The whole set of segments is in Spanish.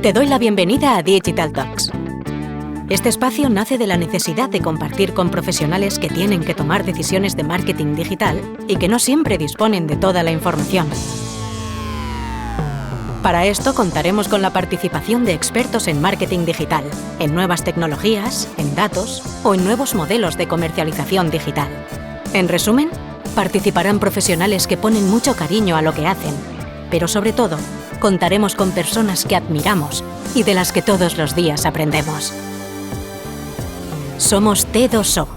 Te doy la bienvenida a Digital Talks. Este espacio nace de la necesidad de compartir con profesionales que tienen que tomar decisiones de marketing digital y que no siempre disponen de toda la información. Para esto contaremos con la participación de expertos en marketing digital, en nuevas tecnologías, en datos o en nuevos modelos de comercialización digital. En resumen, participarán profesionales que ponen mucho cariño a lo que hacen, pero sobre todo, contaremos con personas que admiramos y de las que todos los días aprendemos. Somos T2O,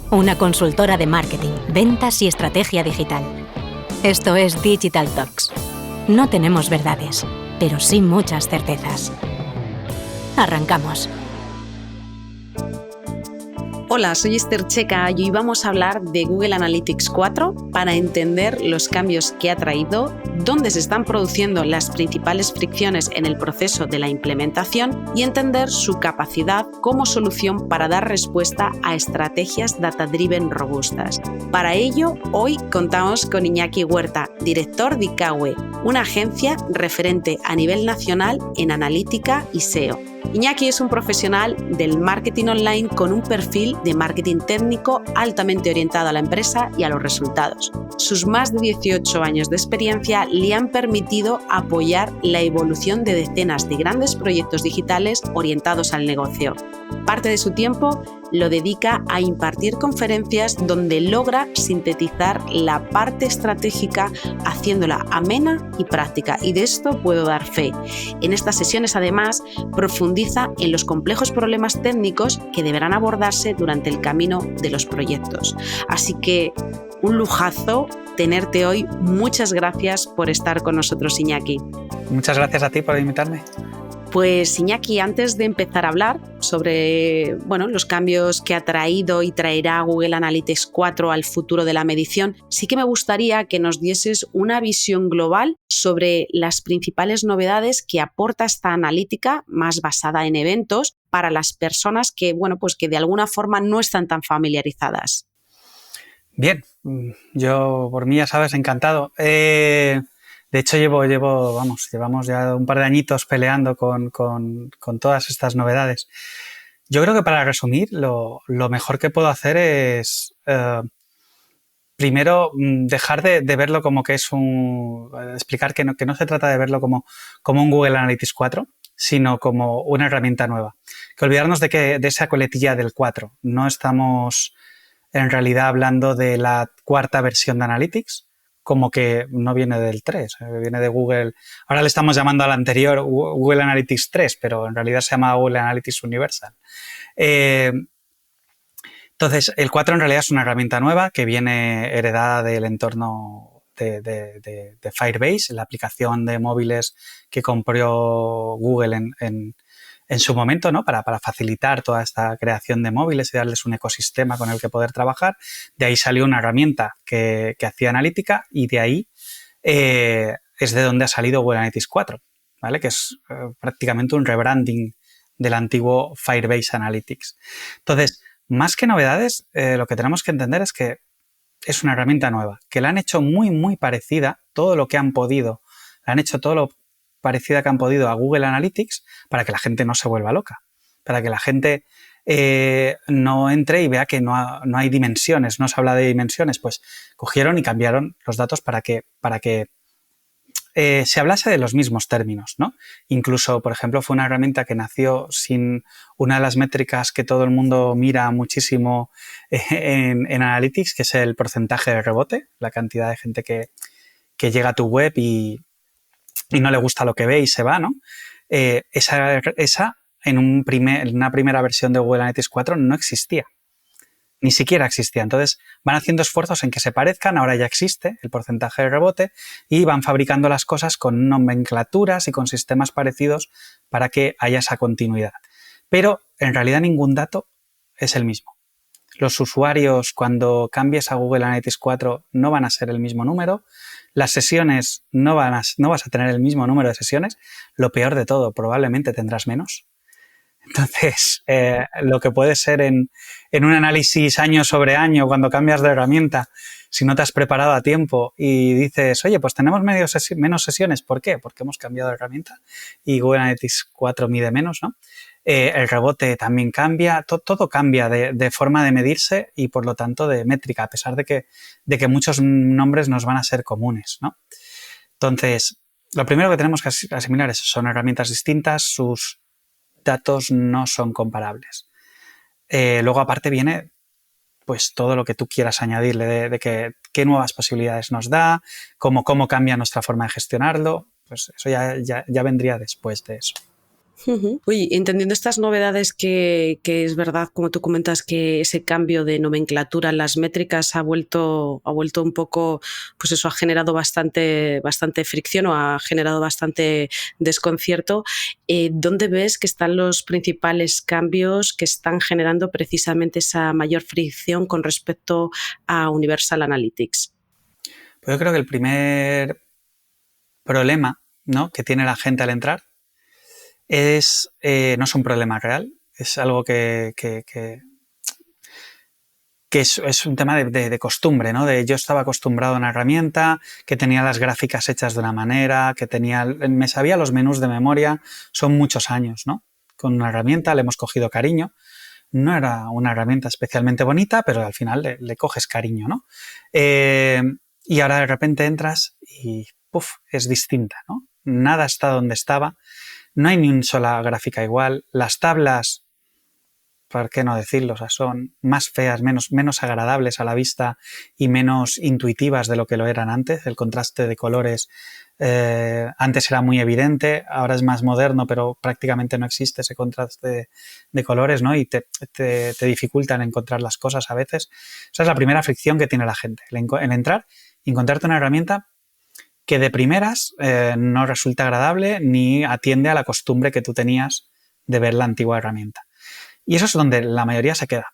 una consultora de marketing, ventas y estrategia digital. Esto es Digital Talks. No tenemos verdades, pero sí muchas certezas. Arrancamos. Hola, soy Esther Checa y hoy vamos a hablar de Google Analytics 4 para entender los cambios que ha traído, dónde se están produciendo las principales fricciones en el proceso de la implementación y entender su capacidad como solución para dar respuesta a estrategias data-driven robustas. Para ello, hoy contamos con Iñaki Huerta, director de Ikawe, una agencia referente a nivel nacional en analítica y SEO. Iñaki es un profesional del marketing online con un perfil de marketing técnico altamente orientado a la empresa y a los resultados. Sus más de 18 años de experiencia le han permitido apoyar la evolución de decenas de grandes proyectos digitales orientados al negocio. Parte de su tiempo lo dedica a impartir conferencias donde logra sintetizar la parte estratégica haciéndola amena y práctica, y de esto puedo dar fe. En estas sesiones, además, profundiza en los complejos problemas técnicos que deberán abordarse durante el camino de los proyectos. Así que un lujazo tenerte hoy. Muchas gracias por estar con nosotros, Iñaki. Muchas gracias a ti por invitarme. Pues Iñaki, antes de empezar a hablar sobre los cambios que ha traído y traerá Google Analytics 4 al futuro de la medición, sí que me gustaría que nos dieses una visión global sobre las principales novedades que aporta esta analítica más basada en eventos para las personas que de alguna forma no están tan familiarizadas. Bien, yo por mí, ya sabes, encantado. De hecho, llevamos ya un par de añitos peleando con todas estas novedades. Yo creo que para resumir, lo mejor que puedo hacer es, primero, dejar de verlo como que es explicar que no se trata de verlo como un Google Analytics 4, sino como una herramienta nueva. Que olvidarnos de esa coletilla del 4. No estamos en realidad hablando de la cuarta versión de Analytics, como que no viene del 3, viene de Google. Ahora le estamos llamando al anterior Google Analytics 3, pero en realidad se llama Google Analytics Universal. Entonces, el 4 en realidad es una herramienta nueva que viene heredada del entorno de Firebase, la aplicación de móviles que compró Google en su momento, ¿no? Para facilitar toda esta creación de móviles y darles un ecosistema con el que poder trabajar. De ahí salió una herramienta que hacía analítica y de ahí es de donde ha salido Google Analytics 4, ¿vale? Que es prácticamente un rebranding del antiguo Firebase Analytics. Entonces, más que novedades, lo que tenemos que entender es que es una herramienta nueva, que la han hecho muy, muy parecida, todo lo que han podido, la han hecho todo lo parecida que han podido a Google Analytics para que la gente no se vuelva loca, para que la gente no entre y vea que no hay dimensiones, no se habla de dimensiones. Pues cogieron y cambiaron los datos para que se hablase de los mismos términos, ¿no? Incluso, por ejemplo, fue una herramienta que nació sin una de las métricas que todo el mundo mira muchísimo en Analytics, que es el porcentaje de rebote, la cantidad de gente que llega a tu web y no le gusta lo que ve y se va, ¿no? Esa en una primera versión de Google Analytics 4 no existía. Ni siquiera existía. Entonces, van haciendo esfuerzos en que se parezcan. Ahora ya existe el porcentaje de rebote y van fabricando las cosas con nomenclaturas y con sistemas parecidos para que haya esa continuidad. Pero, en realidad, ningún dato es el mismo. Los usuarios, cuando cambies a Google Analytics 4, no van a ser el mismo número. Las sesiones no vas a tener el mismo número de sesiones. Lo peor de todo, probablemente tendrás menos. Entonces, lo que puede ser en un análisis año sobre año, cuando cambias de herramienta, si no te has preparado a tiempo y dices, oye, pues tenemos menos sesiones, ¿por qué? Porque hemos cambiado de herramienta y Google Analytics 4 mide menos, ¿no? El rebote también cambia, todo cambia de forma de medirse y por lo tanto de métrica, a pesar de que muchos nombres nos van a ser comunes, ¿no? Entonces, lo primero que tenemos que asimilar es que son herramientas distintas, sus datos no son comparables. Luego, aparte, viene pues todo lo que tú quieras añadirle de qué nuevas posibilidades nos da, cómo cambia nuestra forma de gestionarlo, pues eso ya vendría después de eso. Oye, entendiendo estas novedades que es verdad, como tú comentas, que ese cambio de nomenclatura en las métricas ha vuelto un poco, pues eso ha generado bastante fricción o ha generado bastante desconcierto. ¿Dónde ves que están los principales cambios que están generando precisamente esa mayor fricción con respecto a Universal Analytics? Pues yo creo que el primer problema, ¿no?, que tiene la gente al entrar no es un problema real, es algo que es un tema de costumbre, ¿no? Yo estaba acostumbrado a una herramienta, que tenía las gráficas hechas de una manera, me sabía los menús de memoria, son muchos años, ¿no? Con una herramienta le hemos cogido cariño. No era una herramienta especialmente bonita, pero al final le coges cariño, ¿no? Y ahora de repente entras y es distinta, ¿no? Nada está donde estaba. No hay ni una sola gráfica igual. Las tablas, ¿por qué no decirlo? O sea, son más feas, menos agradables a la vista y menos intuitivas de lo que lo eran antes. El contraste de colores antes era muy evidente, ahora es más moderno, pero prácticamente no existe ese contraste de colores, ¿no? Y te dificultan encontrar las cosas a veces. Esa es la primera fricción que tiene la gente, el entrar y encontrarte una herramienta que de primeras no resulta agradable ni atiende a la costumbre que tú tenías de ver la antigua herramienta. Y eso es donde la mayoría se queda.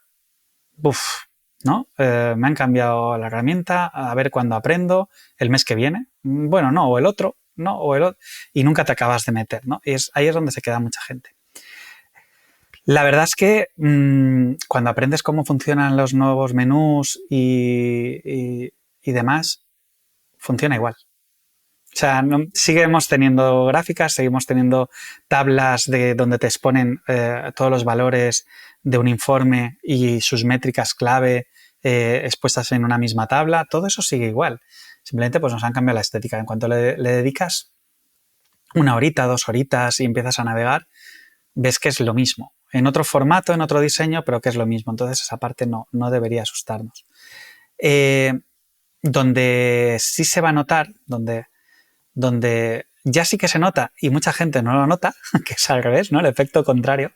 ¿No? Me han cambiado la herramienta, a ver cuándo aprendo, el mes que viene, bueno, no, o el otro, no, o el otro, y nunca te acabas de meter, ¿no? Y ahí es donde se queda mucha gente. La verdad es que cuando aprendes cómo funcionan los nuevos menús y demás, funciona igual. O sea, seguimos teniendo gráficas, seguimos teniendo tablas donde te exponen todos los valores de un informe y sus métricas clave expuestas en una misma tabla. Todo eso sigue igual. Simplemente pues nos han cambiado la estética. En cuanto le dedicas 1 horita, 2 horitas y empiezas a navegar, ves que es lo mismo. En otro formato, en otro diseño, pero que es lo mismo. Entonces esa parte no debería asustarnos. Donde sí se va a notar, donde ya sí que se nota y mucha gente no lo nota, que es al revés, ¿no? El efecto contrario,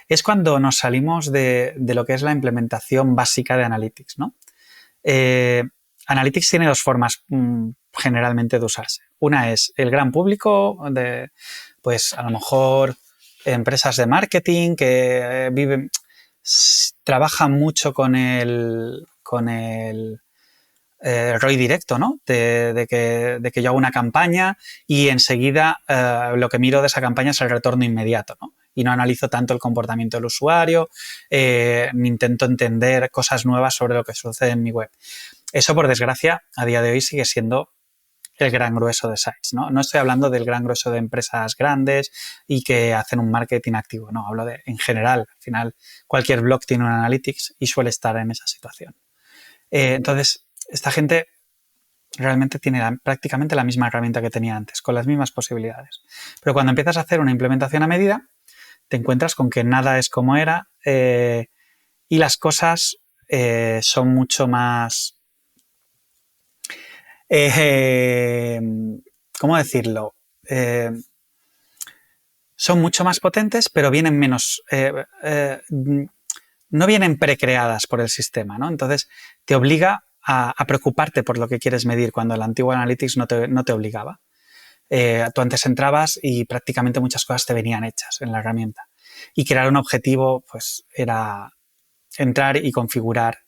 es cuando nos salimos de lo que es la implementación básica de Analytics, ¿no? Analytics tiene 2 formas generalmente de usarse. Una es el gran público, pues a lo mejor empresas de marketing que trabajan mucho con el ROI directo, ¿no? De que yo hago una campaña y enseguida lo que miro de esa campaña es el retorno inmediato, ¿no? Y no analizo tanto el comportamiento del usuario, ni intento entender cosas nuevas sobre lo que sucede en mi web. Eso, por desgracia, a día de hoy sigue siendo el gran grueso de sites, ¿no? No estoy hablando del gran grueso de empresas grandes y que hacen un marketing activo, no, hablo en general. Al final, cualquier blog tiene un analytics y suele estar en esa situación. Entonces, esta gente realmente tiene prácticamente la misma herramienta que tenía antes, con las mismas posibilidades. Pero cuando empiezas a hacer una implementación a medida, te encuentras con que nada es como era y las cosas son mucho más... ¿cómo decirlo? Son mucho más potentes, pero vienen menos... no vienen precreadas por el sistema, ¿no? Entonces, te obliga a preocuparte por lo que quieres medir cuando el antiguo Analytics no te obligaba. Tú antes entrabas y prácticamente muchas cosas te venían hechas en la herramienta. Y crear un objetivo, pues, era entrar y configurar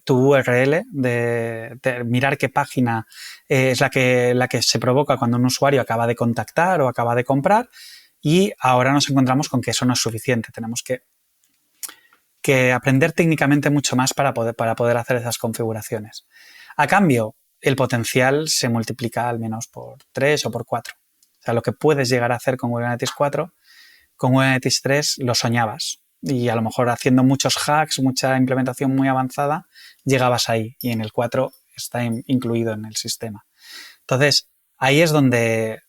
tu URL, de mirar qué página es la que se provoca cuando un usuario acaba de contactar o acaba de comprar, y ahora nos encontramos con que eso no es suficiente. Tenemos que aprender técnicamente mucho más para poder hacer esas configuraciones. A cambio, el potencial se multiplica al menos por 3 o por 4. O sea, lo que puedes llegar a hacer con Google Analytics 4, con Google Analytics 3 lo soñabas. Y a lo mejor haciendo muchos hacks, mucha implementación muy avanzada, llegabas ahí. Y en el 4 está incluido en el sistema. Entonces, ahí es donde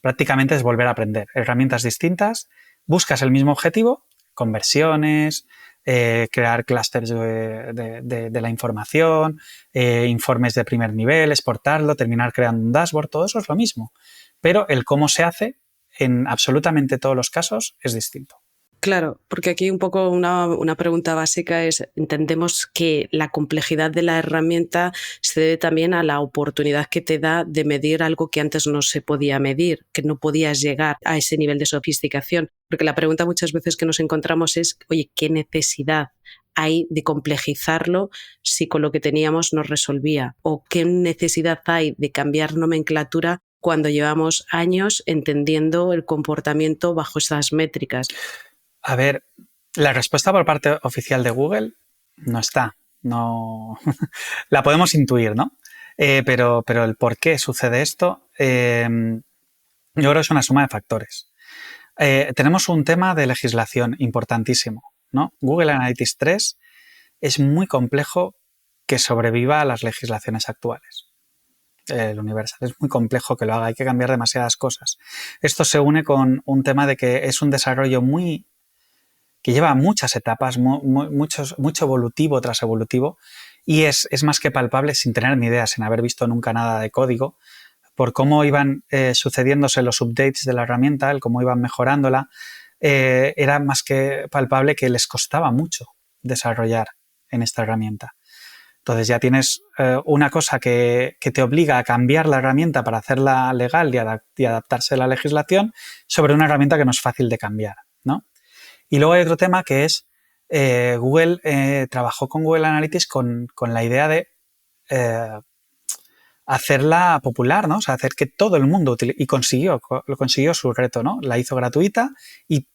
prácticamente es volver a aprender. Herramientas distintas, buscas el mismo objetivo, conversiones, crear clústeres de la información, informes de primer nivel, exportarlo, terminar creando un dashboard, todo eso es lo mismo. Pero el cómo se hace en absolutamente todos los casos es distinto. Claro, porque aquí un poco una pregunta básica es, entendemos que la complejidad de la herramienta se debe también a la oportunidad que te da de medir algo que antes no se podía medir, que no podías llegar a ese nivel de sofisticación. Porque la pregunta muchas veces que nos encontramos es, oye, ¿qué necesidad hay de complejizarlo si con lo que teníamos nos resolvía? ¿O qué necesidad hay de cambiar nomenclatura cuando llevamos años entendiendo el comportamiento bajo esas métricas? A ver, la respuesta por parte oficial de Google no está. No la podemos intuir, ¿no? Pero el por qué sucede esto, yo creo que es una suma de factores. Tenemos un tema de legislación importantísimo, ¿no? Google Analytics 3 es muy complejo que sobreviva a las legislaciones actuales. El Universal es muy complejo que lo haga, hay que cambiar demasiadas cosas. Esto se une con un tema de que es un desarrollo que lleva muchas etapas, mucho evolutivo tras evolutivo, y es más que palpable sin tener ni idea, sin haber visto nunca nada de código, por cómo iban sucediéndose los updates de la herramienta, el cómo iban mejorándola, era más que palpable que les costaba mucho desarrollar en esta herramienta. Entonces ya tienes una cosa que te obliga a cambiar la herramienta para hacerla legal y adaptarse a la legislación sobre una herramienta que no es fácil de cambiar, ¿no? Y luego hay otro tema que es Google trabajó con Google Analytics con la idea de hacerla popular, ¿no? O sea, hacer que todo el mundo utilice, y consiguió su reto, ¿no? La hizo gratuita y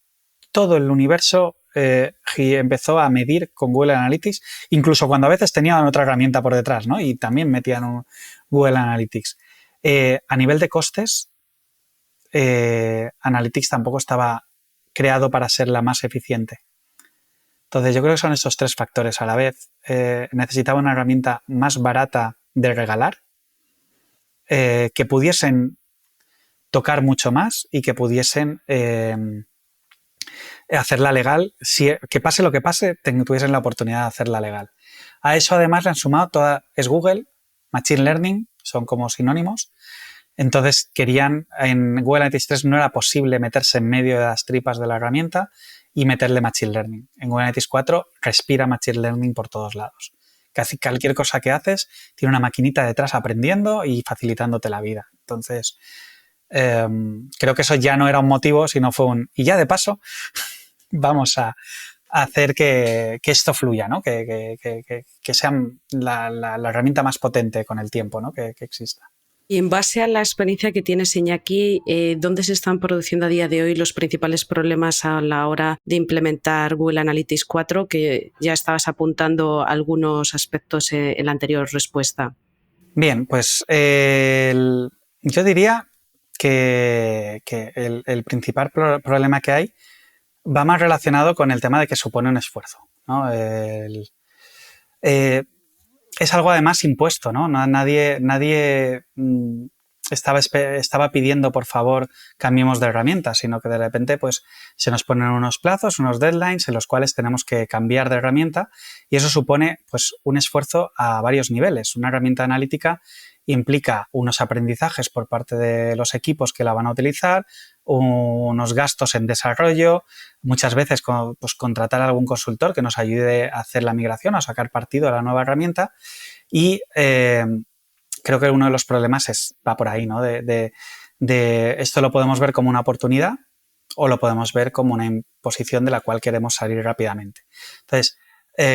todo el universo empezó a medir con Google Analytics, incluso cuando a veces tenían otra herramienta por detrás, ¿no? Y también metían un Google Analytics. A nivel de costes, Analytics tampoco estaba creado para ser la más eficiente. Entonces, yo creo que son estos tres factores a la vez. Necesitaba una herramienta más barata de regalar, que pudiesen tocar mucho más y que pudiesen hacerla legal, que pase lo que pase, tuviesen la oportunidad de hacerla legal. A eso además le han sumado es Google, Machine Learning, son como sinónimos. Entonces en Google Analytics 3 no era posible meterse en medio de las tripas de la herramienta y meterle Machine Learning. En Google Analytics 4 respira Machine Learning por todos lados. Casi cualquier cosa que haces tiene una maquinita detrás aprendiendo y facilitándote la vida. Entonces, creo que eso ya no era un motivo, sino fue y ya de paso vamos a hacer que esto fluya, ¿no? Que sea la herramienta más potente con el tiempo, ¿no? que exista. Y en base a la experiencia que tienes, Iñaki, ¿dónde se están produciendo a día de hoy los principales problemas a la hora de implementar Google Analytics 4? Que ya estabas apuntando algunos aspectos en la anterior respuesta. Bien, pues yo diría que el principal problema que hay va más relacionado con el tema de que supone un esfuerzo, ¿no? Es algo además impuesto, ¿no? Nadie estaba pidiendo, por favor, cambiemos de herramienta, sino que de repente pues, se nos ponen unos plazos, unos deadlines en los cuales tenemos que cambiar de herramienta y eso supone pues, un esfuerzo a varios niveles. Una herramienta analítica implica unos aprendizajes por parte de los equipos que la van a utilizar, unos gastos en desarrollo, muchas veces pues, contratar a algún consultor que nos ayude a hacer la migración, a sacar partido a la nueva herramienta y creo que uno de los problemas va por ahí, ¿no? De esto lo podemos ver como una oportunidad o lo podemos ver como una imposición de la cual queremos salir rápidamente. Entonces,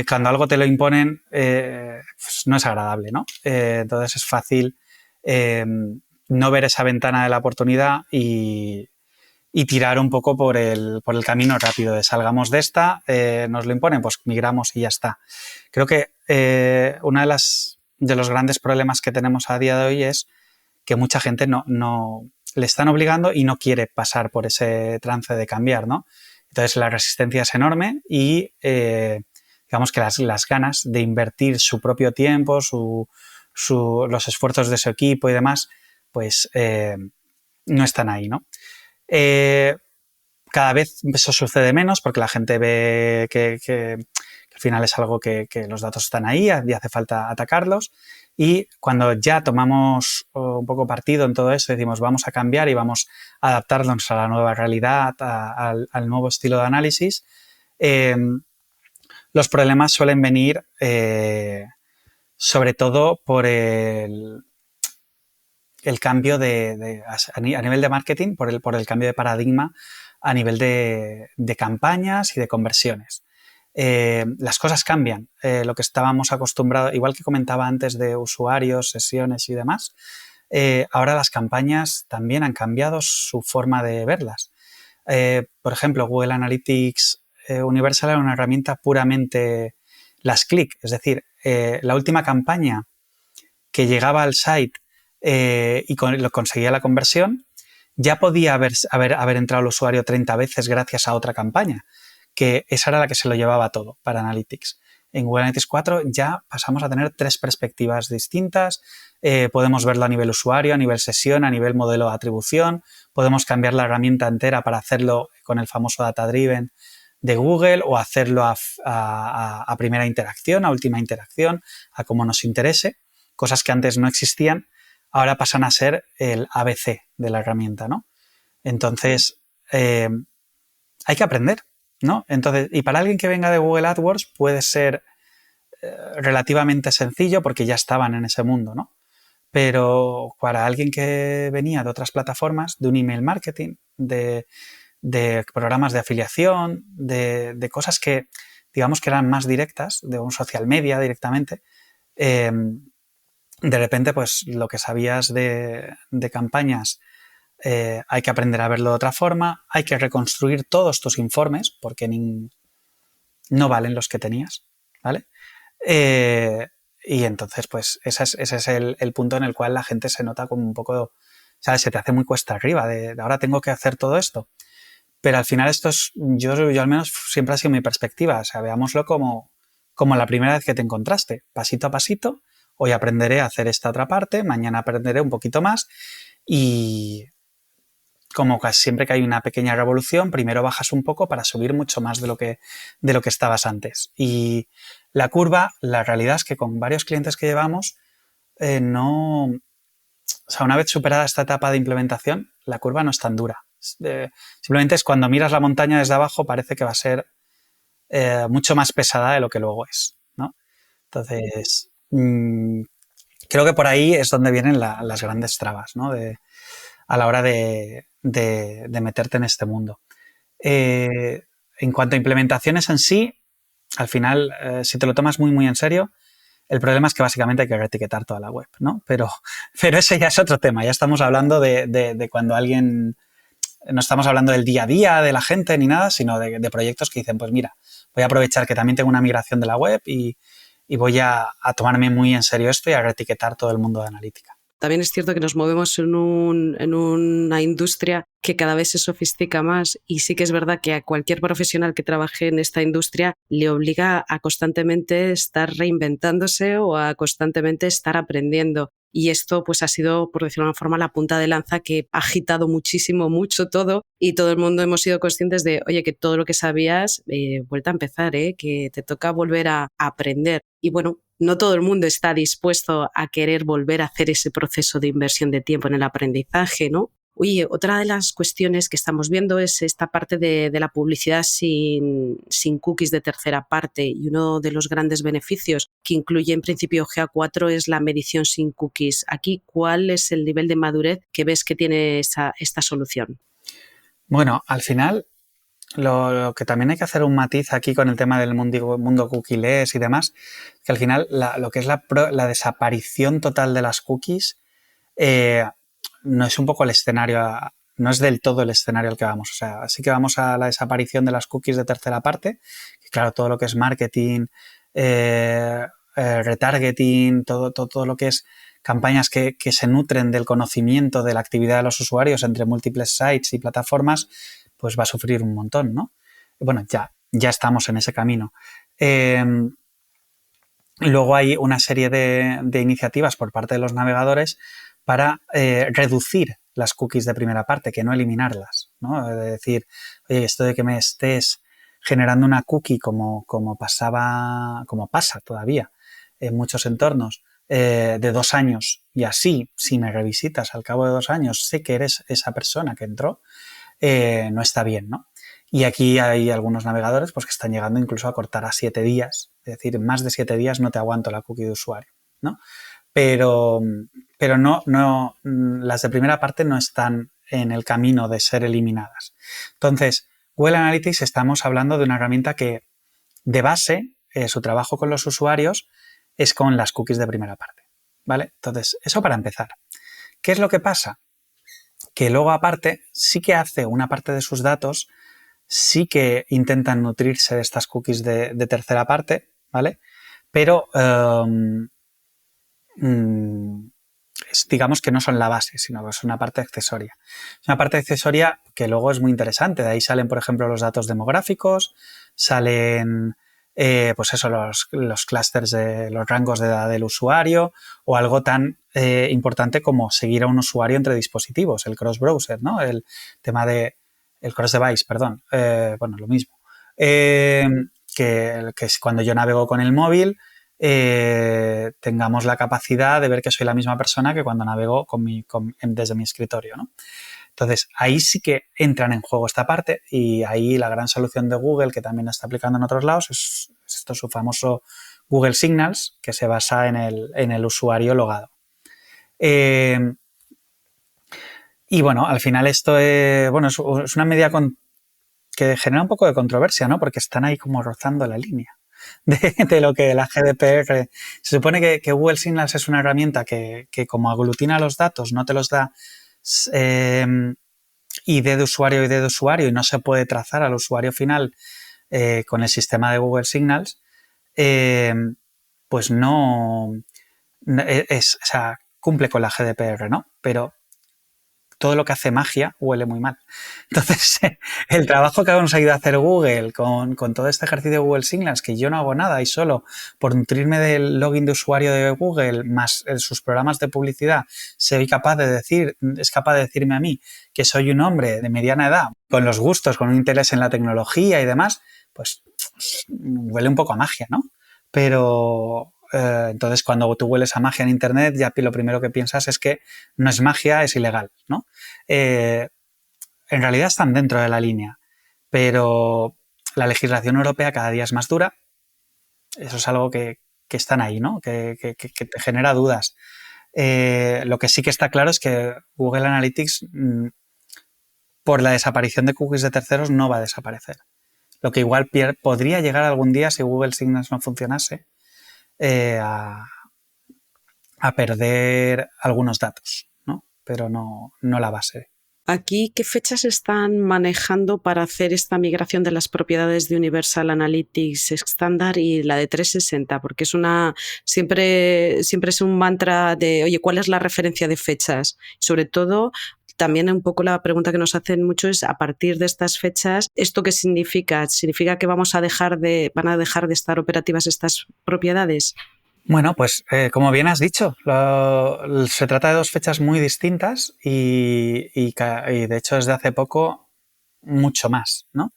cuando algo te lo imponen, pues no es agradable, ¿no? Entonces es fácil no ver esa ventana de la oportunidad y tirar un poco por el camino rápido de salgamos de esta, nos lo imponen, pues migramos y ya está. Creo que una de las de los grandes problemas que tenemos a día de hoy es que mucha gente no le están obligando y no quiere pasar por ese trance de cambiar, ¿no? Entonces la resistencia es enorme y digamos que las ganas de invertir su propio tiempo, los esfuerzos de su equipo y demás, pues no están ahí, ¿no? Cada vez eso sucede menos porque la gente ve que al final es algo que los datos están ahí y hace falta atacarlos. Y cuando ya tomamos un poco partido en todo eso, decimos vamos a cambiar y vamos a adaptarnos a la nueva realidad, al nuevo estilo de análisis, los problemas suelen venir sobre todo por el cambio a nivel de marketing, por el cambio de paradigma a nivel de campañas y de conversiones. Las cosas cambian. Lo que estábamos acostumbrados, igual que comentaba antes de usuarios, sesiones y demás, ahora las campañas también han cambiado su forma de verlas. Por ejemplo, Google Analytics Universal era una herramienta puramente last click, es decir, la última campaña que llegaba al site y lo conseguía la conversión, ya podía haber entrado el usuario 30 veces gracias a otra campaña, que esa era la que se lo llevaba todo para Analytics. En Google Analytics 4 ya pasamos a tener 3 perspectivas distintas, podemos verlo a nivel usuario, a nivel sesión, a nivel modelo de atribución, podemos cambiar la herramienta entera para hacerlo con el famoso Data Driven de Google o hacerlo a primera interacción, a última interacción, a como nos interese, cosas que antes no existían, ahora pasan a ser el ABC de la herramienta, ¿no? Entonces, hay que aprender, ¿no? Entonces, y para alguien que venga de Google AdWords puede ser relativamente sencillo porque ya estaban en ese mundo, ¿no? Pero para alguien que venía de otras plataformas, de un email marketing, de programas de afiliación, de cosas que digamos que eran más directas, de un social media directamente, de repente pues lo que sabías de campañas hay que aprender a verlo de otra forma, hay que reconstruir todos tus informes porque no valen los que tenías, ¿vale? Y entonces pues ese es el punto en el cual la gente se nota como un poco, ¿sabes? Se te hace muy cuesta arriba de ahora tengo que hacer todo esto. Pero al final esto es, yo al menos siempre ha sido mi perspectiva, o sea, veámoslo como la primera vez que te encontraste, pasito a pasito, hoy aprenderé a hacer esta otra parte, mañana aprenderé un poquito más y como casi siempre que hay una pequeña revolución, primero bajas un poco para subir mucho más de lo que estabas antes. Y la curva, la realidad es que con varios clientes que llevamos, o sea, una vez superada esta etapa de implementación, la curva no es tan dura. Simplemente es cuando miras la montaña desde abajo parece que va a ser mucho más pesada de lo que luego es, ¿no? Entonces, creo que por ahí es donde vienen las grandes trabas, ¿no? A la hora de meterte en este mundo. En cuanto a implementaciones en sí, al final, si te lo tomas muy, muy en serio, el problema es que básicamente hay que reetiquetar toda la web, ¿no? Pero ese ya es otro tema. Ya estamos hablando de cuando alguien... No estamos hablando del día a día de la gente ni nada, sino de proyectos que dicen, pues mira, voy a aprovechar que también tengo una migración de la web y voy a tomarme muy en serio esto y a reetiquetar todo el mundo de analítica. También es cierto que nos movemos en una industria que cada vez se sofistica más y sí que es verdad que a cualquier profesional que trabaje en esta industria le obliga a constantemente estar reinventándose o a constantemente estar aprendiendo. Y esto pues ha sido, por decirlo de alguna forma, la punta de lanza que ha agitado mucho todo y todo el mundo hemos sido conscientes de, oye, que todo lo que sabías, vuelta a empezar, que te toca volver a aprender. Y bueno, no todo el mundo está dispuesto a querer volver a hacer ese proceso de inversión de tiempo en el aprendizaje, ¿no? Oye, otra de las cuestiones que estamos viendo es esta parte de la publicidad sin cookies de tercera parte y uno de los grandes beneficios que incluye en principio GA4 es la medición sin cookies. Aquí, ¿cuál es el nivel de madurez que ves que tiene esta solución? Bueno, al final lo que también hay que hacer un matiz aquí con el tema del mundo cookieless y demás, que al final lo que es la desaparición total de las cookies no es un poco el escenario, no es del todo el escenario al que vamos. O sea, sí que vamos a la desaparición de las cookies de tercera parte, que claro, todo lo que es marketing, retargeting, todo lo que es campañas que se nutren del conocimiento de la actividad de los usuarios entre múltiples sites y plataformas, pues va a sufrir un montón, ¿no? Bueno, ya estamos en ese camino. Luego hay una serie de iniciativas por parte de los navegadores para reducir las cookies de primera parte, que no eliminarlas, ¿no? Es decir, oye, esto de que me estés generando una cookie como pasa todavía en muchos entornos, de 2 años, y así, si me revisitas al cabo de 2 años, sé que eres esa persona que entró, no está bien, ¿no? Y aquí hay algunos navegadores pues, que están llegando incluso a cortar a 7 días. Es decir, más de 7 días no te aguanto la cookie de usuario, ¿no? Pero no, las de primera parte no están en el camino de ser eliminadas. Entonces, Google Analytics estamos hablando de una herramienta que, de base, su trabajo con los usuarios es con las cookies de primera parte, ¿vale? Entonces, eso para empezar. ¿Qué es lo que pasa? Que luego, aparte, sí que hace una parte de sus datos, sí que intentan nutrirse de estas cookies de tercera parte, ¿vale? Pero digamos que no son la base, sino que es una parte accesoria. Es una parte accesoria que luego es muy interesante. De ahí salen, por ejemplo, los datos demográficos, salen pues eso, los clústeres de los rangos de edad del usuario, o algo tan importante como seguir a un usuario entre dispositivos, el cross-browser, ¿no? El tema de el cross-device, perdón. Bueno, lo mismo. Que es cuando yo navego con el móvil, tengamos la capacidad de ver que soy la misma persona que cuando navego desde mi escritorio, ¿no? Entonces, ahí sí que entran en juego esta parte, y ahí la gran solución de Google, que también está aplicando en otros lados, es su famoso Google Signals, que se basa en el usuario logado. Y bueno, al final esto es una medida que genera un poco de controversia, ¿no? Porque están ahí como rozando la línea de lo que la GDPR... Se supone que Google Signals es una herramienta que como aglutina los datos, no te los da ID de usuario y no se puede trazar al usuario final con el sistema de Google Signals, pues no... o sea, cumple con la GDPR, ¿no? Pero todo lo que hace magia huele muy mal. Entonces, el trabajo que nos ha ido a hacer Google con todo este ejercicio de Google Signals, que yo no hago nada y solo por nutrirme del login de usuario de Google más sus programas de publicidad, es capaz de decirme a mí que soy un hombre de mediana edad, con los gustos, con un interés en la tecnología y demás, pues huele un poco a magia, ¿no? Pero... entonces, cuando tú hueles a magia en Internet, ya lo primero que piensas es que no es magia, es ilegal, ¿no? En realidad están dentro de la línea, pero la legislación europea cada día es más dura. Eso es algo que están ahí, ¿no? Que te genera dudas. Lo que sí que está claro es que Google Analytics, por la desaparición de cookies de terceros, no va a desaparecer. Lo que igual podría llegar algún día, si Google Signals no funcionase, a perder algunos datos, ¿no? Pero no la base. Aquí, ¿qué fechas están manejando para hacer esta migración de las propiedades de Universal Analytics estándar y la de 360? Porque siempre es un mantra de, oye, ¿cuál es la referencia de fechas? Sobre todo, también un poco la pregunta que nos hacen mucho es, a partir de estas fechas, ¿esto qué significa? ¿Significa que van a dejar de estar operativas estas propiedades? Bueno, pues como bien has dicho, se trata de 2 fechas muy distintas y de hecho desde hace poco mucho más, ¿no?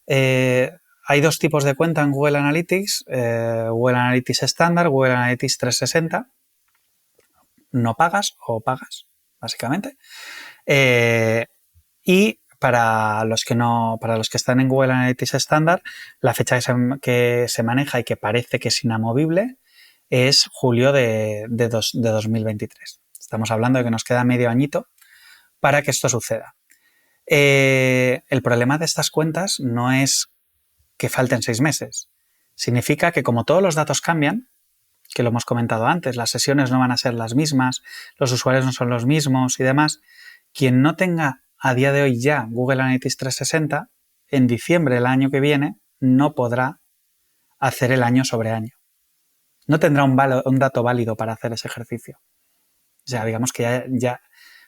Hay 2 tipos de cuenta en Google Analytics, Google Analytics estándar, Google Analytics 360. No pagas o pagas, básicamente. Y para los que están en Google Analytics estándar, la fecha que se maneja y que parece que es inamovible es julio de 2023. Estamos hablando de que nos queda medio añito para que esto suceda. El problema de estas cuentas no es que falten 6 meses. Significa que como todos los datos cambian, que lo hemos comentado antes, las sesiones no van a ser las mismas, los usuarios no son los mismos y demás, quien no tenga a día de hoy ya Google Analytics 360, en diciembre del año que viene no podrá hacer el año sobre año. no tendrá un dato válido para hacer ese ejercicio. O sea, digamos que ya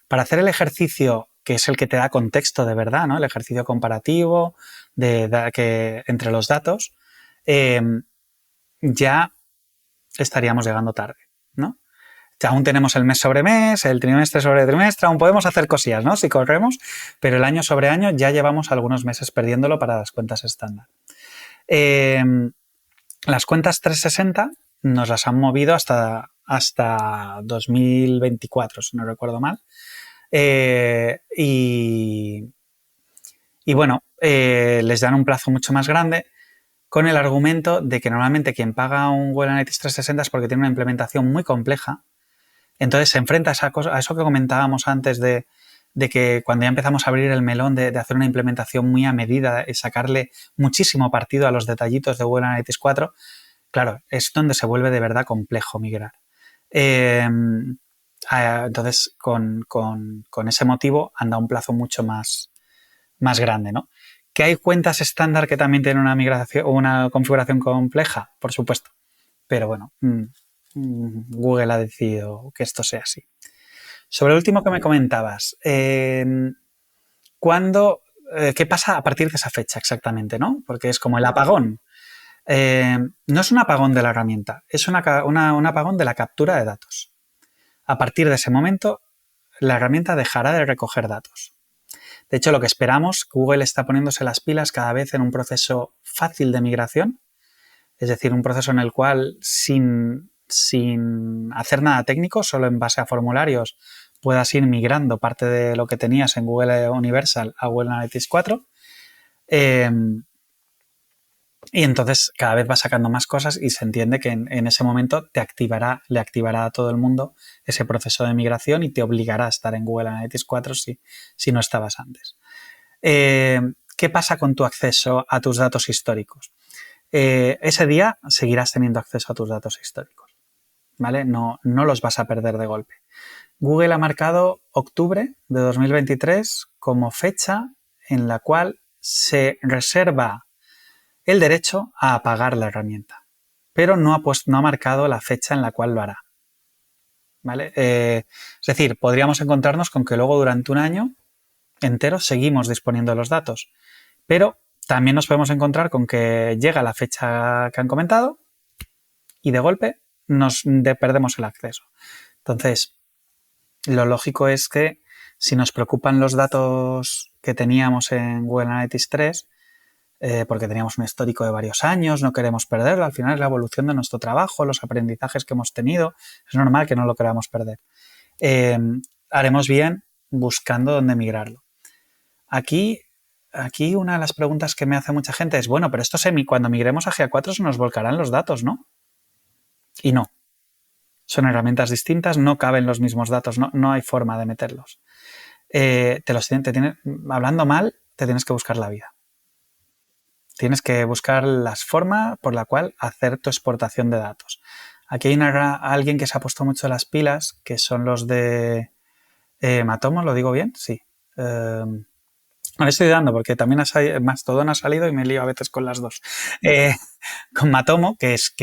para hacer el ejercicio que es el que te da contexto de verdad, ¿no? El ejercicio comparativo entre los datos, ya estaríamos llegando tarde, ¿no? Aún tenemos el mes sobre mes, el trimestre sobre trimestre, aún podemos hacer cosillas, ¿no? Si corremos, pero el año sobre año ya llevamos algunos meses perdiéndolo para las cuentas estándar. Las cuentas 360 nos las han movido hasta 2024, si no recuerdo mal. Y bueno, les dan un plazo mucho más grande con el argumento de que normalmente quien paga un Google Analytics 360 es porque tiene una implementación muy compleja. Entonces se enfrenta a eso que comentábamos antes de que cuando ya empezamos a abrir el melón de hacer una implementación muy a medida y sacarle muchísimo partido a los detallitos de Google Analytics 4, claro, es donde se vuelve de verdad complejo migrar. Entonces, con ese motivo han dado un plazo mucho más grande, ¿no? ¿Que hay cuentas estándar que también tienen una migración o una configuración compleja? Por supuesto. Pero bueno, Google ha decidido que esto sea así. Sobre el último que me comentabas, ¿qué pasa a partir de esa fecha exactamente, ¿no? Porque es como el apagón. No es un apagón de la herramienta, es un apagón de la captura de datos. A partir de ese momento, la herramienta dejará de recoger datos. De hecho, lo que esperamos, Google está poniéndose las pilas cada vez en un proceso fácil de migración, es decir, un proceso en el cual sin hacer nada técnico, solo en base a formularios, puedas ir migrando parte de lo que tenías en Google Universal a Google Analytics 4. Y entonces cada vez va sacando más cosas y se entiende que en ese momento le activará a todo el mundo ese proceso de migración y te obligará a estar en Google Analytics 4 si no estabas antes. ¿Qué pasa con tu acceso a tus datos históricos? Ese día seguirás teniendo acceso a tus datos históricos, ¿vale? No los vas a perder de golpe. Google ha marcado octubre de 2023 como fecha en la cual se reserva el derecho a apagar la herramienta, pero no ha marcado la fecha en la cual lo hará, ¿vale? Es decir, podríamos encontrarnos con que luego durante un año entero seguimos disponiendo de los datos, pero también nos podemos encontrar con que llega la fecha que han comentado y de golpe perdemos el acceso. Entonces, lo lógico es que si nos preocupan los datos que teníamos en Google Analytics 3, porque teníamos un histórico de varios años, no queremos perderlo, al final es la evolución de nuestro trabajo, los aprendizajes que hemos tenido, es normal que no lo queramos perder. Haremos bien buscando dónde migrarlo. Aquí una de las preguntas que me hace mucha gente es, bueno, pero esto cuando migremos a GA4 se nos volcarán los datos, ¿no? Y no. Son herramientas distintas, no caben los mismos datos, no hay forma de meterlos. Hablando mal, te tienes que buscar la vida. Tienes que buscar las formas por la cual hacer tu exportación de datos. Aquí hay alguien que se ha puesto mucho las pilas, que son los de Matomo, ¿lo digo bien? Sí. Me estoy dando porque también Mastodon ha salido y me lío a veces con las dos. Con Matomo, que es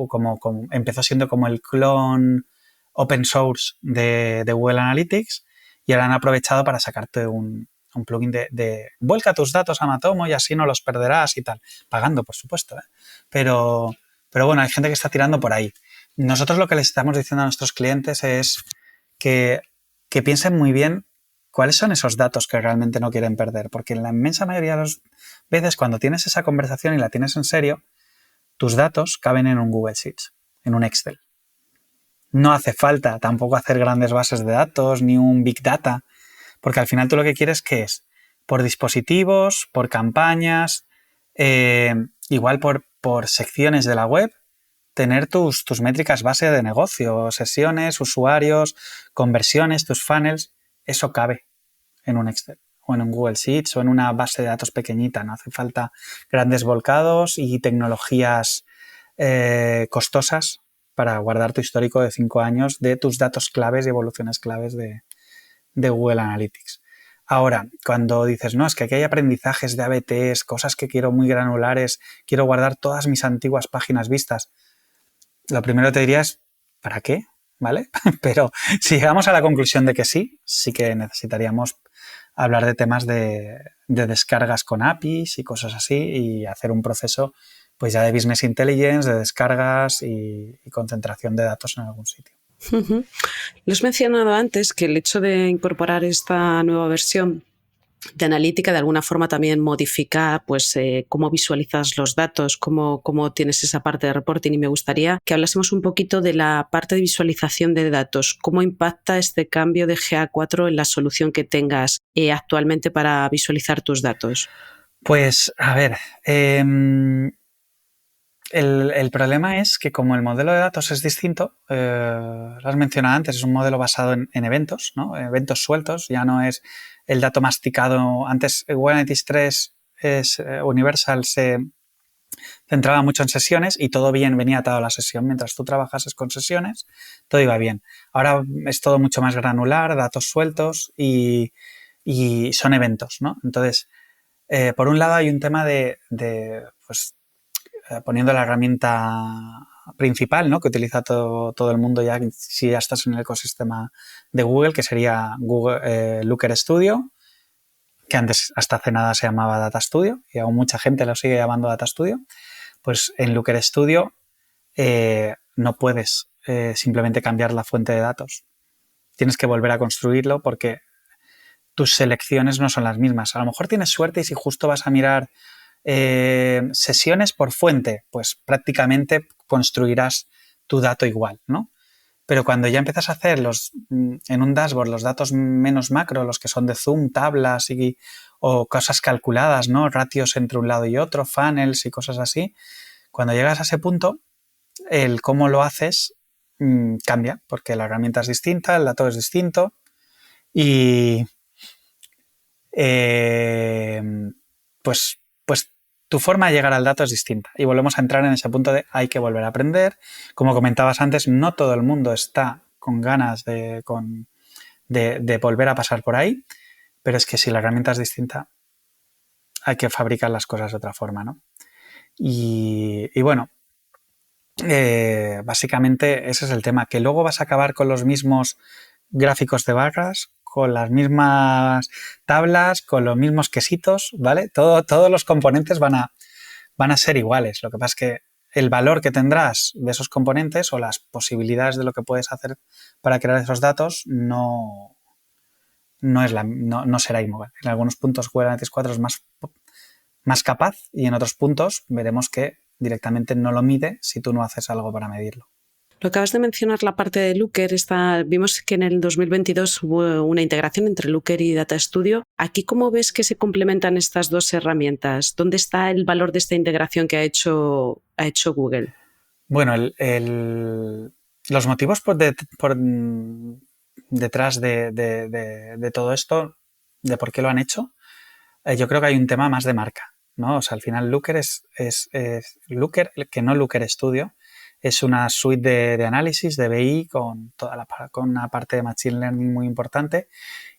como empezó siendo como el clon open source de Google Analytics y ahora han aprovechado para sacarte un plugin de vuelca tus datos a Matomo y así no los perderás y tal. Pagando, por supuesto, ¿eh? Pero bueno, hay gente que está tirando por ahí. Nosotros lo que les estamos diciendo a nuestros clientes es que piensen muy bien cuáles son esos datos que realmente no quieren perder, porque en la inmensa mayoría de las veces cuando tienes esa conversación y la tienes en serio, tus datos caben en un Google Sheets, en un Excel. No hace falta tampoco hacer grandes bases de datos ni un Big Data, porque al final tú lo que quieres ¿qué es? Por dispositivos, por campañas, igual por secciones de la web, tener tus métricas base de negocio, sesiones, usuarios, conversiones, tus funnels, eso cabe en un Excel o en un Google Sheets o en una base de datos pequeñita. No hace falta grandes volcados y tecnologías costosas para guardar tu histórico de 5 años de tus datos claves y evoluciones claves de Google Analytics. Ahora, cuando dices, no, es que aquí hay aprendizajes de ABTs, cosas que quiero muy granulares, quiero guardar todas mis antiguas páginas vistas. lo primero te diría es, ¿para qué? ¿Vale? Pero si llegamos a la conclusión de que sí que necesitaríamos hablar de temas de descargas con APIs y cosas así y hacer un proceso pues ya de business intelligence, de descargas y concentración de datos en algún sitio. Uh-huh. Lo has mencionado antes que el hecho de incorporar esta nueva versión de analítica de alguna forma también modifica pues cómo visualizas los datos, cómo tienes esa parte de reporting, y me gustaría que hablásemos un poquito de la parte de visualización de datos. ¿Cómo impacta este cambio de GA4 en la solución que tengas actualmente para visualizar tus datos? Pues a ver, el problema es que como el modelo de datos es distinto, lo has mencionado antes, es un modelo basado en eventos, ¿no? Eventos sueltos, ya no es el dato masticado. Antes Google Analytics 3 Universal se centraba mucho en sesiones y todo bien venía atado a la sesión. Mientras tú trabajases con sesiones, todo iba bien. Ahora es todo mucho más granular, datos sueltos y son eventos, ¿no? Entonces, por un lado hay un tema pues, poniendo la herramienta principal, ¿no? Que utiliza todo el mundo ya si ya estás en el ecosistema de Google, que sería Google Looker Studio, que antes hasta hace nada se llamaba Data Studio y aún mucha gente lo sigue llamando Data Studio. Pues en Looker Studio no puedes simplemente cambiar la fuente de datos. Tienes que volver a construirlo porque tus selecciones no son las mismas. A lo mejor tienes suerte y si justo vas a mirar sesiones por fuente, pues prácticamente construirás tu dato igual, ¿no? Pero cuando ya empiezas a hacer en un dashboard los datos menos macro, los que son de zoom, tablas o cosas calculadas, ¿no? Ratios entre un lado y otro, funnels y cosas así, cuando llegas a ese punto, el cómo lo haces cambia, porque la herramienta es distinta, el dato es distinto y pues tu forma de llegar al dato es distinta. Y volvemos a entrar en ese punto de hay que volver a aprender. Como comentabas antes, no todo el mundo está con ganas de volver a pasar por ahí, pero es que si la herramienta es distinta, hay que fabricar las cosas de otra forma, ¿no? Y bueno, básicamente ese es el tema, que luego vas a acabar con los mismos gráficos de barras, con las mismas tablas, con los mismos quesitos, ¿vale? Todos los componentes van a ser iguales. Lo que pasa es que el valor que tendrás de esos componentes o las posibilidades de lo que puedes hacer para crear esos datos no será igual. En algunos puntos Google Analytics 4 es más capaz y en otros puntos veremos que directamente no lo mide si tú no haces algo para medirlo. Lo acabas de mencionar, la parte de Looker. Vimos que en el 2022 hubo una integración entre Looker y Data Studio. ¿Aquí cómo ves que se complementan estas dos herramientas? ¿Dónde está el valor de esta integración que ha hecho Google? Bueno, los motivos por detrás de todo esto, de por qué lo han hecho, yo creo que hay un tema más de marca, ¿no? O sea, al final Looker es Looker, que no Looker Studio. Es una suite de análisis, de BI, con una parte de Machine Learning muy importante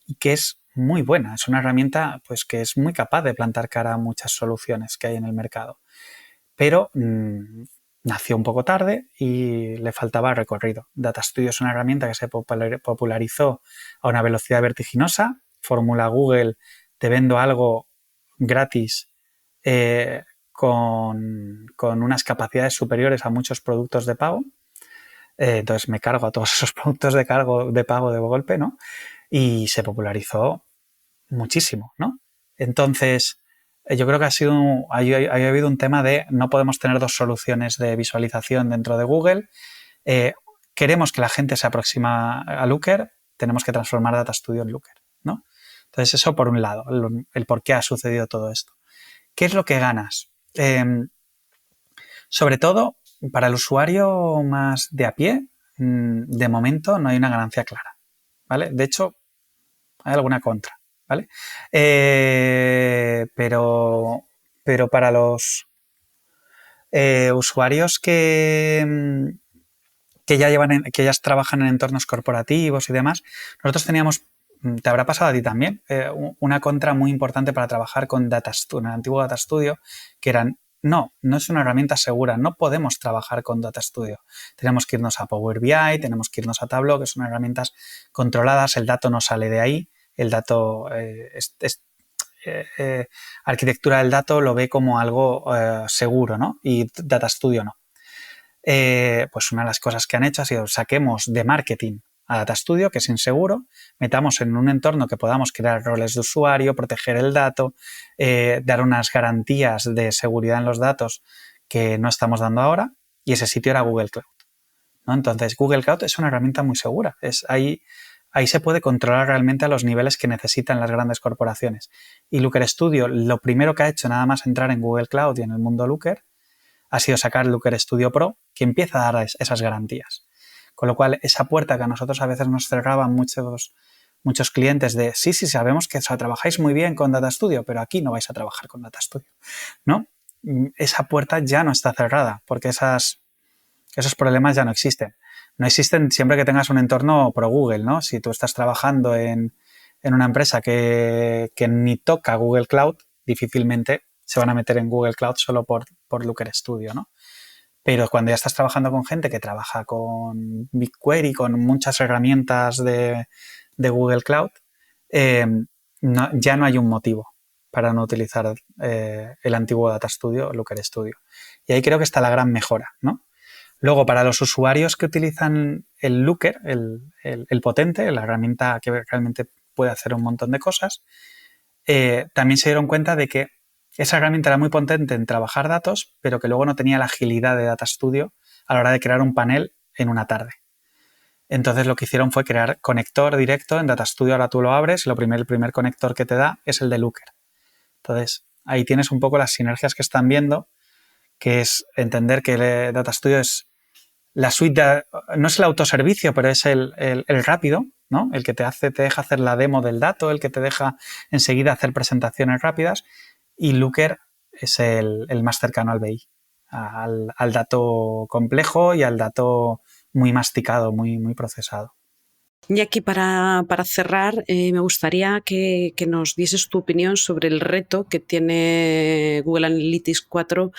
y que es muy buena. Es una herramienta pues, que es muy capaz de plantar cara a muchas soluciones que hay en el mercado. Pero nació un poco tarde y le faltaba recorrido. Data Studio es una herramienta que se popularizó a una velocidad vertiginosa. Fórmula Google, te vendo algo gratis con unas capacidades superiores a muchos productos de pago. Entonces me cargo a todos esos productos de pago de golpe, ¿no? Y se popularizó muchísimo, ¿no? Entonces, yo creo que ha habido un tema de no podemos tener dos soluciones de visualización dentro de Google. Queremos que la gente se aproxima a Looker, tenemos que transformar Data Studio en Looker, ¿no? Entonces, eso por un lado, el por qué ha sucedido todo esto. ¿Qué es lo que ganas? Sobre todo, para el usuario más de a pie, de momento no hay una ganancia clara, ¿vale? De hecho, hay alguna contra, ¿vale? Pero para los usuarios que ya trabajan en entornos corporativos y demás, nosotros teníamos, te habrá pasado a ti también, una contra muy importante para trabajar con el antiguo Data Studio, que eran no es una herramienta segura, no podemos trabajar con Data Studio. Tenemos que irnos a Power BI, tenemos que irnos a Tableau, que son herramientas controladas, el dato no sale de ahí, el dato arquitectura del dato lo ve como algo seguro, ¿no? Y Data Studio no. Pues una de las cosas que han hecho ha sido saquemos de marketing a Data Studio, que es inseguro, metamos en un entorno que podamos crear roles de usuario, proteger el dato, dar unas garantías de seguridad en los datos que no estamos dando ahora, y ese sitio era Google Cloud, ¿no? Entonces, Google Cloud es una herramienta muy segura. Ahí se puede controlar realmente a los niveles que necesitan las grandes corporaciones. Y Looker Studio, lo primero que ha hecho nada más entrar en Google Cloud y en el mundo Looker, ha sido sacar Looker Studio Pro, que empieza a dar esas garantías. Con lo cual, esa puerta que a nosotros a veces nos cerraban muchos clientes de sí, sabemos que trabajáis muy bien con Data Studio, pero aquí no vais a trabajar con Data Studio, ¿no? Esa puerta ya no está cerrada, porque esos problemas ya no existen. No existen siempre que tengas un entorno pro Google, ¿no? Si tú estás trabajando en una empresa que ni toca Google Cloud, difícilmente se van a meter en Google Cloud solo por Looker Studio, ¿no? Pero cuando ya estás trabajando con gente que trabaja con BigQuery, con muchas herramientas de Google Cloud, ya no hay un motivo para no utilizar el antiguo Data Studio, Looker Studio. Y ahí creo que está la gran mejora, ¿no? Luego, para los usuarios que utilizan el Looker, el potente, la herramienta que realmente puede hacer un montón de cosas, también se dieron cuenta de que esa herramienta era muy potente en trabajar datos, pero que luego no tenía la agilidad de Data Studio a la hora de crear un panel en una tarde. Entonces lo que hicieron fue crear conector directo en Data Studio. Ahora tú lo abres y el primer conector que te da es el de Looker. Entonces ahí tienes un poco las sinergias que están viendo, que es entender que Data Studio es la suite, no es el autoservicio, pero es el rápido, ¿no? El que te deja hacer la demo del dato, el que te deja enseguida hacer presentaciones rápidas. Y Looker es el más cercano al BI, al dato complejo y al dato muy masticado, muy procesado. Y aquí para cerrar, me gustaría que nos dieses tu opinión sobre el reto que tiene Google Analytics 4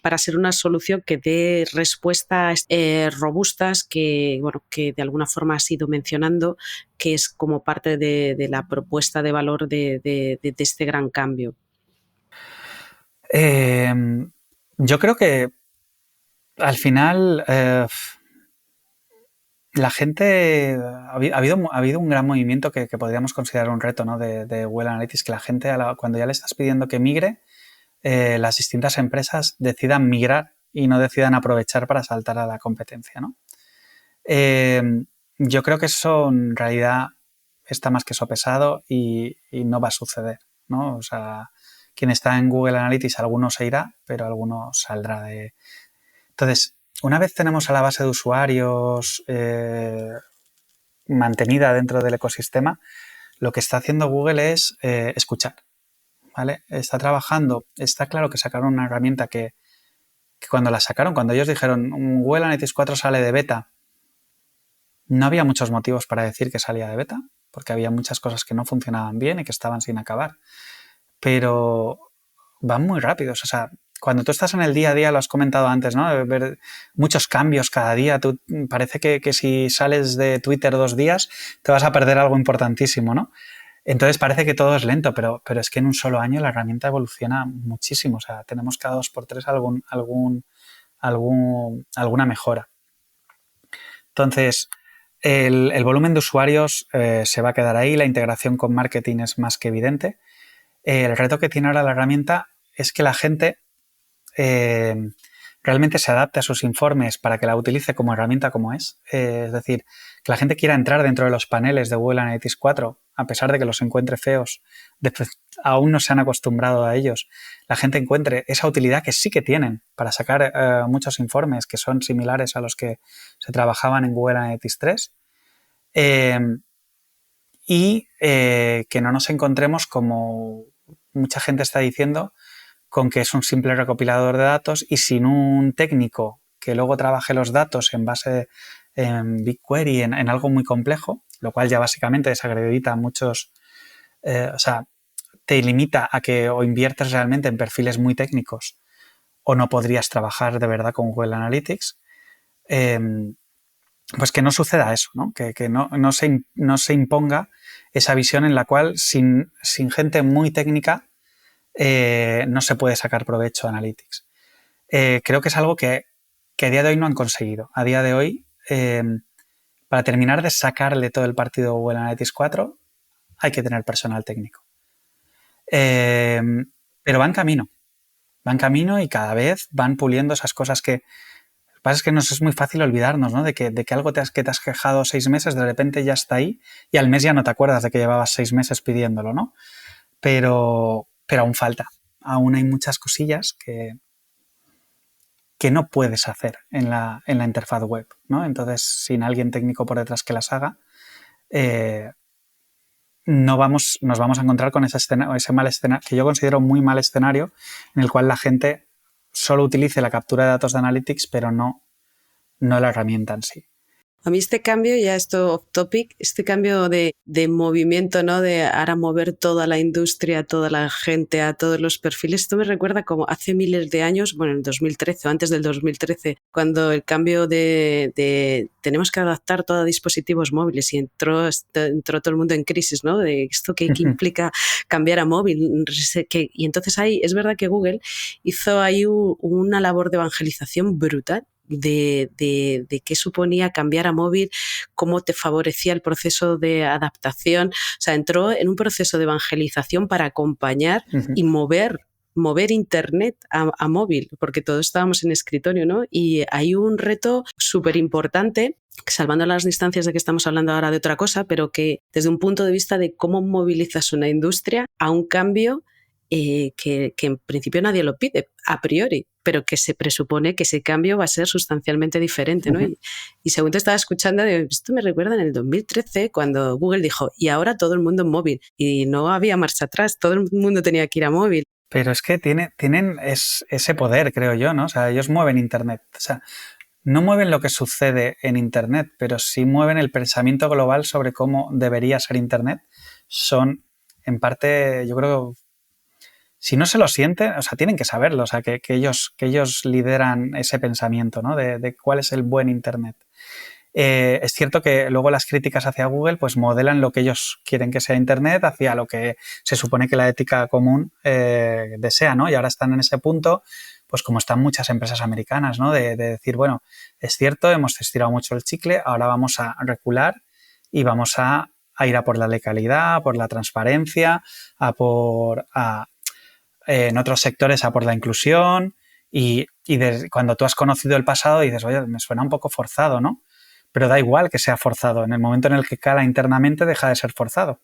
para ser una solución que dé respuestas robustas que de alguna forma has ido mencionando, que es como parte de la propuesta de valor de este gran cambio. Yo creo que al final la gente ha habido un gran movimiento que podríamos considerar un reto, ¿no? de Google Analytics, que la gente cuando ya le estás pidiendo que migre, las distintas empresas decidan migrar y no decidan aprovechar para saltar a la competencia, ¿no? Yo creo que eso en realidad está más que sopesado y no va a suceder, ¿no? O sea, quien está en Google Analytics, alguno se irá, pero alguno saldrá de... Entonces, una vez tenemos a la base de usuarios mantenida dentro del ecosistema, lo que está haciendo Google es escuchar, ¿vale? Está trabajando, está claro que sacaron una herramienta que cuando la sacaron, cuando ellos dijeron Google Analytics 4 sale de beta, no había muchos motivos para decir que salía de beta, porque había muchas cosas que no funcionaban bien y que estaban sin acabar. Pero van muy rápidos. O sea, cuando tú estás en el día a día, lo has comentado antes, ¿no? Ver muchos cambios cada día. Parece que si sales de Twitter 2 días te vas a perder algo importantísimo, ¿no? Entonces parece que todo es lento, pero es que en un solo año la herramienta evoluciona muchísimo. O sea, tenemos cada 2x3 alguna mejora. Entonces, el volumen de usuarios se va a quedar ahí. La integración con marketing es más que evidente. El reto que tiene ahora la herramienta es que la gente realmente se adapte a sus informes para que la utilice como herramienta como es. Es decir, que la gente quiera entrar dentro de los paneles de Google Analytics 4, a pesar de que los encuentre feos, aún no se han acostumbrado a ellos. La gente encuentre esa utilidad que sí que tienen para sacar muchos informes que son similares a los que se trabajaban en Google Analytics 3. Y que no nos encontremos, como mucha gente está diciendo, con que es un simple recopilador de datos y sin un técnico que luego trabaje los datos en base en BigQuery, en algo muy complejo, lo cual ya básicamente desacredita muchos, o sea, te limita a que o inviertes realmente en perfiles muy técnicos o no podrías trabajar de verdad con Google Analytics, pues que no suceda eso, ¿no? Que no se imponga esa visión en la cual sin gente muy técnica no se puede sacar provecho de Analytics. Creo que es algo que a día de hoy no han conseguido. A día de hoy, para terminar de sacarle todo el partido a Google Analytics 4, hay que tener personal técnico. Pero van camino y cada vez van puliendo esas cosas que... Lo que pasa es que nos es muy fácil olvidarnos, ¿no? de que algo que te has quejado 6 meses, de repente ya está ahí y al mes ya no te acuerdas de que llevabas 6 meses pidiéndolo, ¿no? Pero aún falta. Aún hay muchas cosillas que no puedes hacer en la interfaz web, ¿no? Entonces, sin alguien técnico por detrás que las haga, nos vamos a encontrar con ese mal escenario, que yo considero muy mal escenario, en el cual la gente solo utilice la captura de datos de Analytics, pero no la herramienta en sí. A mí este cambio, ya esto off topic, este cambio de movimiento, ¿no? De ahora mover toda la industria, toda la gente a todos los perfiles, esto me recuerda como hace miles de años, bueno, en 2013 o antes del 2013, cuando el cambio de tenemos que adaptar todo a dispositivos móviles y entró todo el mundo en crisis, ¿no? De esto que implica cambiar a móvil. Y entonces ahí es verdad que Google hizo ahí una labor de evangelización brutal de qué suponía cambiar a móvil, cómo te favorecía el proceso de adaptación. O sea, entró en un proceso de evangelización para acompañar y mover Internet a móvil, porque todos estábamos en escritorio, ¿no? Y hay un reto súper importante, salvando las distancias de que estamos hablando ahora de otra cosa, pero que desde un punto de vista de cómo movilizas una industria a un cambio que en principio nadie lo pide a priori, pero que se presupone que ese cambio va a ser sustancialmente diferente, ¿no? Y según te estaba escuchando, esto me recuerda en el 2013 cuando Google dijo, y ahora todo el mundo en móvil, y no había marcha atrás, todo el mundo tenía que ir a móvil. Pero es que tienen ese poder, creo yo, ¿no? O sea, ellos mueven Internet. O sea, no mueven lo que sucede en Internet, pero sí mueven el pensamiento global sobre cómo debería ser Internet. Son, en parte, yo creo, si no se lo sienten, o sea, tienen que saberlo, o sea, que ellos lideran ese pensamiento, ¿no? De cuál es el buen Internet. Es cierto que luego las críticas hacia Google pues modelan lo que ellos quieren que sea Internet hacia lo que se supone que la ética común desea, ¿no? Y ahora están en ese punto, pues como están muchas empresas americanas, ¿no? De decir, bueno, es cierto, hemos estirado mucho el chicle, ahora vamos a recular y vamos a ir a por la legalidad, por la transparencia, en otros sectores a por la inclusión y cuando tú has conocido el pasado dices, oye, me suena un poco forzado, ¿no? Pero da igual que sea forzado. En el momento en el que cala internamente deja de ser forzado.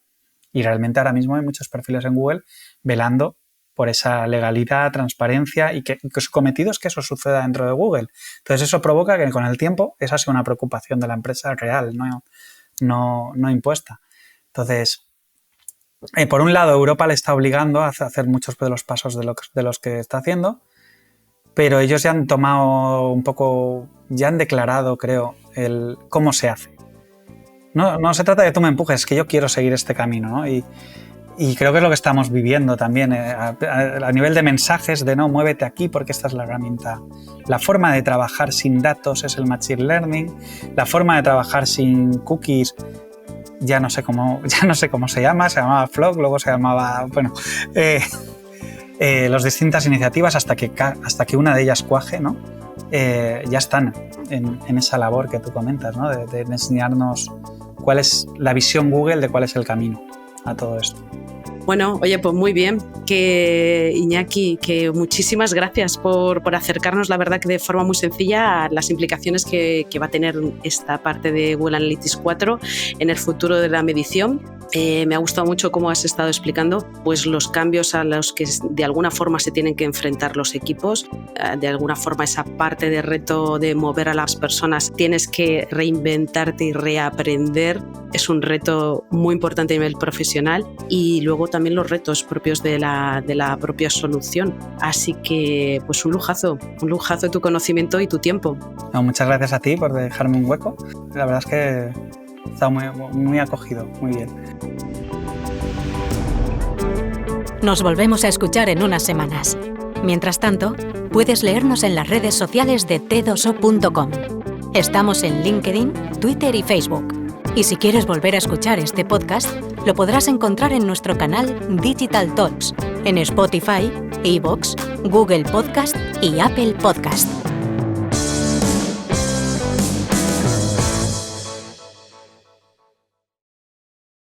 Y realmente ahora mismo hay muchos perfiles en Google velando por esa legalidad, transparencia y que su cometido es que eso suceda dentro de Google. Entonces eso provoca que con el tiempo esa sea una preocupación de la empresa real, no impuesta. Entonces, por un lado, Europa le está obligando a hacer muchos de los pasos de los que está haciendo, pero ellos ya han tomado un poco, ya han declarado, creo, el cómo se hace. No se trata de que tú me empujes, es que yo quiero seguir este camino, ¿no? Y creo que es lo que estamos viviendo también a nivel de mensajes de no, muévete aquí porque esta es la herramienta. La forma de trabajar sin datos es el Machine Learning, la forma de trabajar sin cookies ya no sé cómo se llamaba Flock, luego se llamaba, bueno, las distintas iniciativas hasta que una de ellas cuaje, ¿no? Ya están en esa labor que tú comentas, ¿no? De enseñarnos cuál es la visión Google de cuál es el camino a todo esto. Bueno, oye, pues muy bien, que Iñaki, que muchísimas gracias por acercarnos, la verdad que de forma muy sencilla, a las implicaciones que va a tener esta parte de Google Analytics 4 en el futuro de la medición. Me ha gustado mucho cómo has estado explicando pues, los cambios a los que de alguna forma se tienen que enfrentar los equipos. De alguna forma esa parte de reto de mover a las personas, tienes que reinventarte y reaprender. Es un reto muy importante a nivel profesional y luego también los retos propios de la propia solución. Así que pues un lujazo tu conocimiento y tu tiempo. No, muchas gracias a ti por dejarme un hueco. La verdad es que está muy acogido, muy bien. Nos volvemos a escuchar en unas semanas. Mientras tanto, puedes leernos en las redes sociales de t2o.com. Estamos en LinkedIn, Twitter y Facebook. Y si quieres volver a escuchar este podcast, lo podrás encontrar en nuestro canal Digital Talks, en Spotify, iVoox, Google Podcast y Apple Podcast.